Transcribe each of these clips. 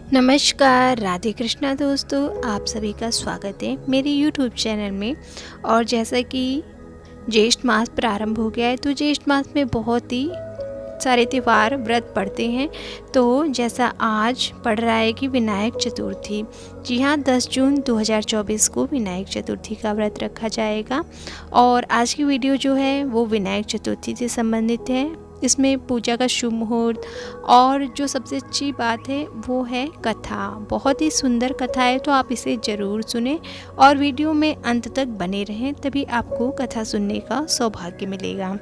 नमस्कार, राधे कृष्णा दोस्तों, आप सभी का स्वागत है मेरे यूट्यूब चैनल में। और जैसा कि ज्येष्ठ मास प्रारंभ हो गया है, तो ज्येष्ठ मास में बहुत ही सारे त्यौहार व्रत पड़ते हैं। तो जैसा आज पड़ रहा है कि विनायक चतुर्थी, जी हाँ, 10 जून 2024 को विनायक चतुर्थी का व्रत रखा जाएगा। और आज की वीडियो जो है वो विनायक चतुर्थी से संबंधित है। इसमें पूजा का शुभ मुहूर्त और जो सबसे अच्छी बात है वो है कथा। बहुत ही सुंदर कथा है, तो आप इसे ज़रूर सुने और वीडियो में अंत तक बने रहें, तभी आपको कथा सुनने का सौभाग्य मिलेगा।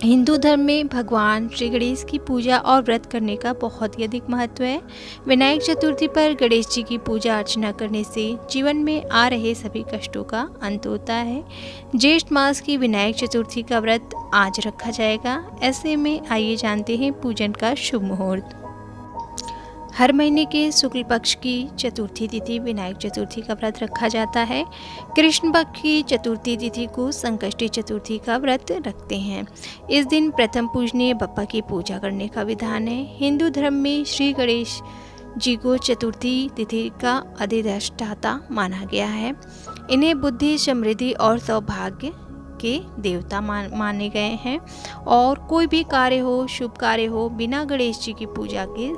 हिंदू धर्म में भगवान श्री गणेश की पूजा और व्रत करने का बहुत ही अधिक महत्व है। विनायक चतुर्थी पर गणेश जी की पूजा अर्चना करने से जीवन में आ रहे सभी कष्टों का अंत होता है। ज्येष्ठ मास की विनायक चतुर्थी का व्रत आज रखा जाएगा। ऐसे में आइए जानते हैं पूजन का शुभ मुहूर्त। हर महीने के शुक्ल पक्ष की चतुर्थी तिथि विनायक चतुर्थी का व्रत रखा जाता है। कृष्ण पक्ष की चतुर्थी तिथि को संकष्टी चतुर्थी का व्रत रखते हैं। इस दिन प्रथम पूजनीय बप्पा की पूजा करने का विधान है। हिंदू धर्म में श्री गणेश जी को चतुर्थी तिथि का अधिष्ठाता माना गया है। इन्हें बुद्धि, समृद्धि और सौभाग्य के देवता माने गए हैं। और कोई भी कार्य हो, शुभ कार्य हो, बिना गणेश जी की पूजा के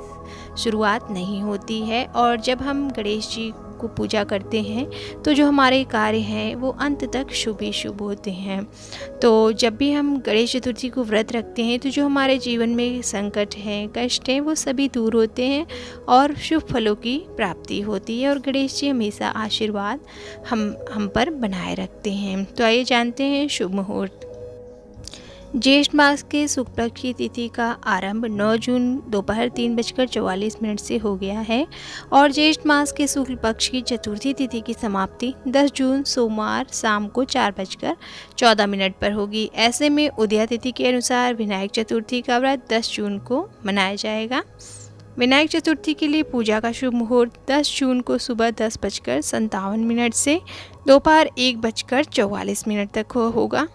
शुरुआत नहीं होती है। और जब हम गणेश जी को पूजा करते हैं तो जो हमारे कार्य हैं वो अंत तक शुभ ही शुभ होते हैं। तो जब भी हम गणेश चतुर्थी को व्रत रखते हैं तो जो हमारे जीवन में संकट हैं, कष्ट हैं, वो सभी दूर होते हैं और शुभ फलों की प्राप्ति होती है। और गणेश जी हमेशा आशीर्वाद हम पर बनाए रखते हैं। तो आइए जानते हैं शुभ मुहूर्त। ज्येष्ठ मास के शुक्ल पक्ष की तिथि का आरंभ 9 जून दोपहर 3:44 से हो गया है और ज्येष्ठ मास के शुक्ल पक्ष की चतुर्थी तिथि की समाप्ति 10 जून सोमवार शाम को 4:14 पर होगी। ऐसे में उदया तिथि के अनुसार विनायक चतुर्थी का व्रत 10 जून को मनाया जाएगा। विनायक चतुर्थी के लिए पूजा का शुभ मुहूर्त 10 जून को सुबह 10:57 से दोपहर 1:44 तक होगा।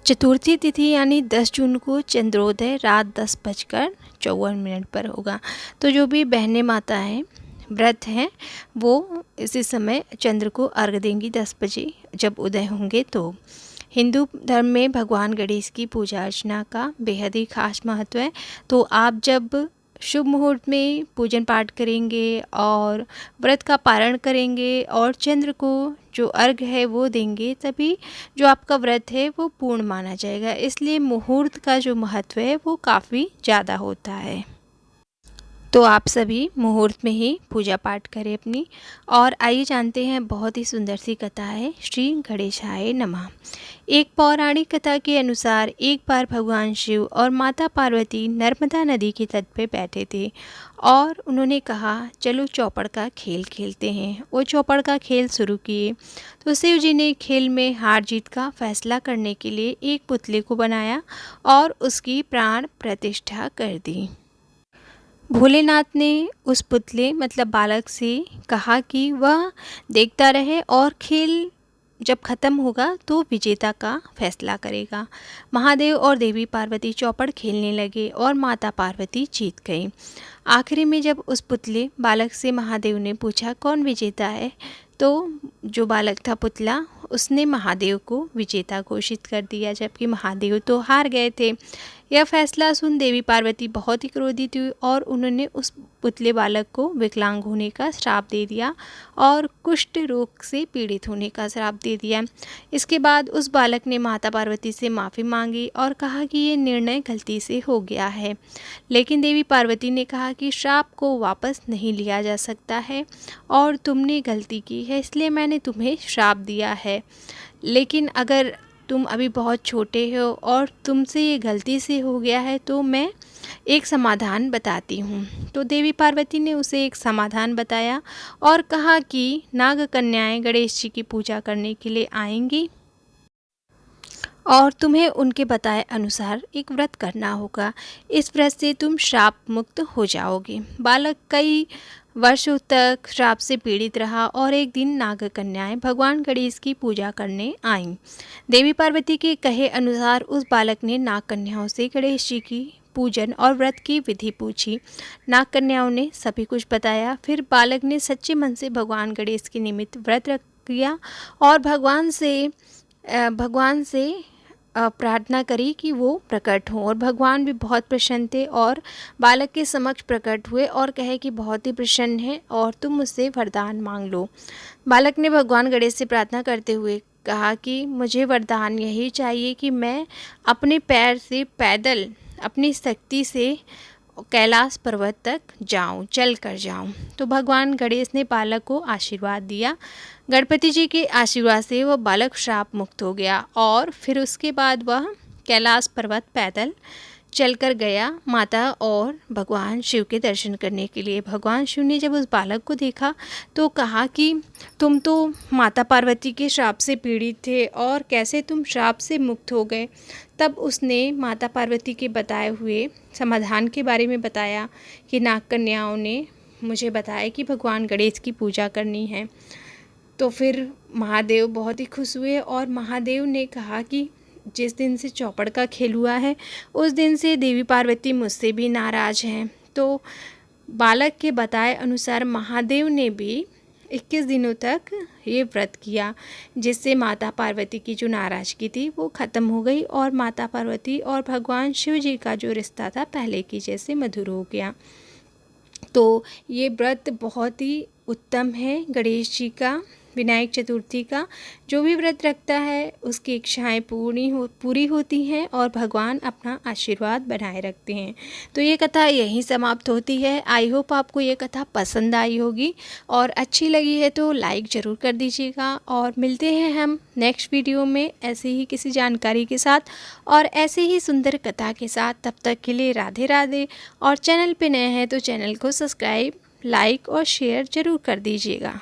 चतुर्थी तिथि यानी 10 जून को चंद्रोदय रात 10:54 पर होगा। तो जो भी बहनें माता हैं, व्रत हैं, वो इसी समय चंद्र को अर्घ देंगी 10 बजे जब उदय होंगे। तो हिंदू धर्म में भगवान गणेश की पूजा अर्चना का बेहद ही खास महत्व है। तो आप जब शुभ मुहूर्त में पूजन पाठ करेंगे और व्रत का पारण करेंगे और चंद्र को जो अर्घ है वो देंगे, तभी जो आपका व्रत है वो पूर्ण माना जाएगा। इसलिए मुहूर्त का जो महत्व है वो काफ़ी ज़्यादा होता है। तो आप सभी मुहूर्त में ही पूजा पाठ करें अपनी। और आइए जानते हैं, बहुत ही सुंदर सी कथा है श्री गणेशाय नमः। एक पौराणिक कथा के अनुसार एक बार भगवान शिव और माता पार्वती नर्मदा नदी के तट पर बैठे थे और उन्होंने कहा चलो चौपड़ का खेल खेलते हैं। वो चौपड़ का खेल शुरू किए तो शिव जी ने खेल में हार जीत का फैसला करने के लिए एक पुतले को बनाया और उसकी प्राण प्रतिष्ठा कर दी। भोलेनाथ ने उस पुतले मतलब बालक से कहा कि वह देखता रहे और खेल जब खत्म होगा तो विजेता का फैसला करेगा। महादेव और देवी पार्वती चौपड़ खेलने लगे और माता पार्वती जीत गई। आखिरी में जब उस पुतले बालक से महादेव ने पूछा कौन विजेता है, तो जो बालक था पुतला, उसने महादेव को विजेता घोषित कर दिया, जबकि महादेव तो हार गए थे। यह फैसला सुन देवी पार्वती बहुत ही क्रोधित हुई और उन्होंने उस पुतले बालक को विकलांग होने का श्राप दे दिया और कुष्ठ रोग से पीड़ित होने का श्राप दे दिया। इसके बाद उस बालक ने माता पार्वती से माफ़ी मांगी और कहा कि ये निर्णय गलती से हो गया है। लेकिन देवी पार्वती ने कहा कि श्राप को वापस नहीं लिया जा सकता है और तुमने गलती की है, इसलिए मैंने तुम्हें श्राप दिया है। लेकिन अगर तुम अभी बहुत छोटे हो और तुमसे ये गलती से हो गया है तो मैं एक समाधान बताती हूँ। तो देवी पार्वती ने उसे एक समाधान बताया और कहा कि नाग कन्याएं गणेश जी की पूजा करने के लिए आएंगी और तुम्हें उनके बताए अनुसार एक व्रत करना होगा। इस व्रत से तुम श्राप मुक्त हो जाओगे। बालक कई वर्षों तक श्राप से पीड़ित रहा और एक दिन नाग कन्याएं भगवान गणेश की पूजा करने आईं। देवी पार्वती के कहे अनुसार उस बालक ने नाग कन्याओं से गणेश जी की पूजन और व्रत की विधि पूछी। नाग कन्याओं ने सभी कुछ बताया। फिर बालक ने सच्चे मन से भगवान गणेश के निमित्त व्रत रख किया और भगवान से प्रार्थना करी कि वो प्रकट हों, और भगवान भी बहुत प्रसन्न थे और बालक के समक्ष प्रकट हुए और कहे कि बहुत ही प्रसन्न है और तुम मुझसे वरदान मांग लो। बालक ने भगवान गणेश से प्रार्थना करते हुए कहा कि मुझे वरदान यही चाहिए कि मैं अपने पैर से पैदल अपनी शक्ति से कैलाश पर्वत तक जाऊं, चल कर जाऊं। तो भगवान गणेश ने बालक को आशीर्वाद दिया। गणपति जी के आशीर्वाद से वह बालक श्राप मुक्त हो गया और फिर उसके बाद वह कैलाश पर्वत पैदल चलकर गया माता और भगवान शिव के दर्शन करने के लिए। भगवान शिव ने जब उस बालक को देखा तो कहा कि तुम तो माता पार्वती के श्राप से पीड़ित थे और कैसे तुम श्राप से मुक्त हो गए। तब उसने माता पार्वती के बताए हुए समाधान के बारे में बताया कि नाग कन्याओं ने मुझे बताया कि भगवान गणेश की पूजा करनी है। तो फिर महादेव बहुत ही खुश हुए और महादेव ने कहा कि जिस दिन से चौपड़ का खेल हुआ है उस दिन से देवी पार्वती मुझसे भी नाराज़ हैं। तो बालक के बताए अनुसार महादेव ने भी 21 दिनों तक ये व्रत किया, जिससे माता पार्वती की जो नाराज़गी थी वो ख़त्म हो गई और माता पार्वती और भगवान शिव जी का जो रिश्ता था पहले की जैसे मधुर हो गया। तो ये व्रत बहुत ही उत्तम है गणेश जी का, विनायक चतुर्थी का। जो भी व्रत रखता है उसकी इच्छाएं पूरी होती हैं और भगवान अपना आशीर्वाद बनाए रखते हैं। तो ये कथा यहीं समाप्त होती है। आई होप आपको ये कथा पसंद आई होगी और अच्छी लगी है तो लाइक ज़रूर कर दीजिएगा। और मिलते हैं हम नेक्स्ट वीडियो में ऐसे ही किसी जानकारी के साथ और ऐसे ही सुंदर कथा के साथ। तब तक के लिए राधे राधे। और चैनल पे नए हैं तो चैनल को सब्सक्राइब, लाइक और शेयर ज़रूर कर दीजिएगा।